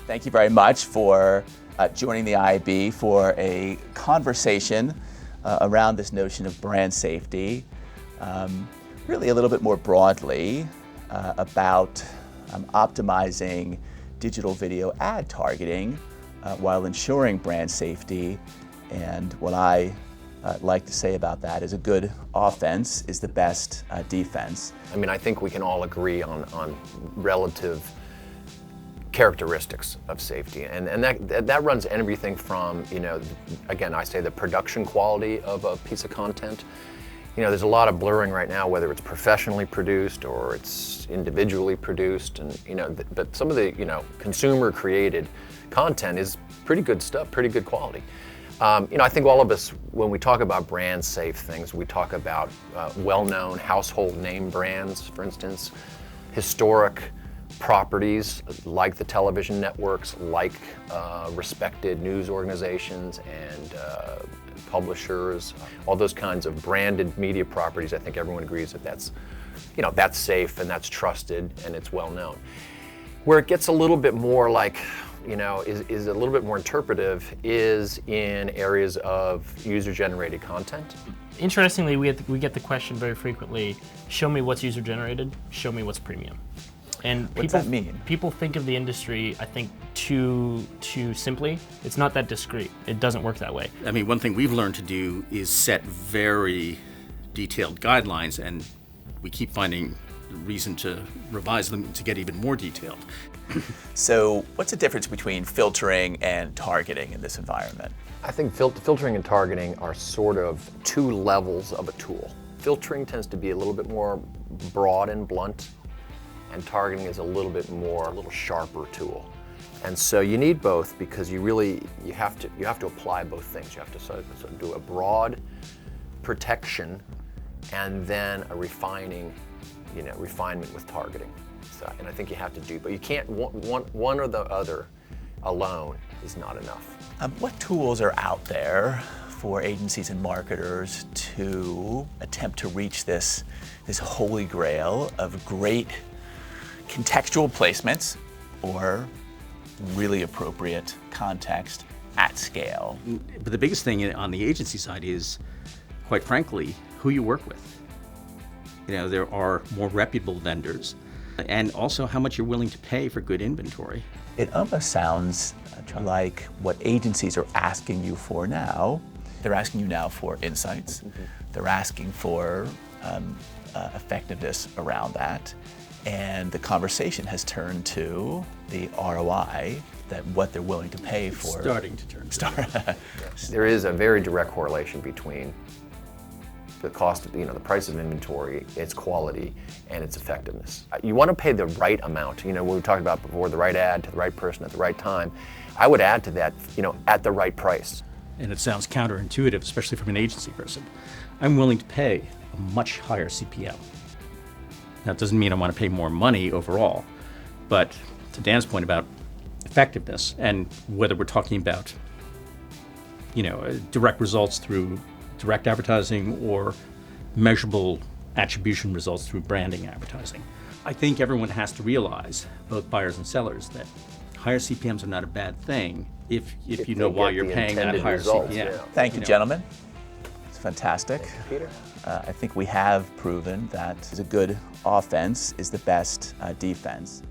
Thank you very much for joining the IAB for a conversation around this notion of brand safety, really a little bit more broadly about optimizing digital video ad targeting while ensuring brand safety. And what I like to say about that is a good offense is the best defense. I mean, I think we can all agree on relative characteristics of safety, and that runs everything from, again, I say the production quality of a piece of content. There's a lot of blurring right now, whether it's professionally produced or it's individually produced, and but some of the consumer created content is pretty good stuff, pretty good quality. I think all of us, when we talk about brand safe things, we talk about well-known household name brands, for instance, historic properties like the television networks, like respected news organizations and publishers, all those kinds of branded media properties. I think everyone agrees that that's safe and that's trusted and it's well known. Where it gets a little bit more like, is a little bit more interpretive is in areas of user-generated content. Interestingly, we get the question very frequently, show me what's user-generated, show me what's premium. And what's that mean? People think of the industry, I think, too simply. It's not that discrete. It doesn't work that way. I mean, one thing we've learned to do is set very detailed guidelines, and we keep finding reason to revise them to get even more detailed. So what's the difference between filtering and targeting in this environment? I think filtering and targeting are sort of two levels of a tool. Filtering tends to be a little bit more broad and blunt, and targeting is a little sharper tool. And so you need both, because you have to apply both things. You have to sort of do a broad protection and then a refinement with targeting. So, and I think you have to do, but you can't, one or the other alone is not enough. What tools are out there for agencies and marketers to attempt to reach this holy grail of great contextual placements or really appropriate context at scale? But the biggest thing on the agency side is, quite frankly, who you work with. There are more reputable vendors, and also how much you're willing to pay for good inventory. It almost sounds like what agencies are asking you for now. They're asking you now for insights. Mm-hmm. They're asking for effectiveness around that. And the conversation has turned to the ROI, that what they're willing to pay for. Starting to turn. Yes. There is a very direct correlation between the cost of, the price of inventory, its quality, and its effectiveness. You want to pay the right amount. What we talked about before, the right ad to the right person at the right time. I would add to that, at the right price. And it sounds counterintuitive, especially from an agency person. I'm willing to pay a much higher CPM. Now, it doesn't mean I want to pay more money overall, but to Dan's point about effectiveness and whether we're talking about, direct results through direct advertising or measurable attribution results through branding advertising. I think everyone has to realize, both buyers and sellers, that higher CPMs are not a bad thing if you know why you're paying that higher results, CPM. Yeah. Thank you, gentlemen. It's fantastic. Thank you, Peter. I think we have proven that a good offense is the best defense.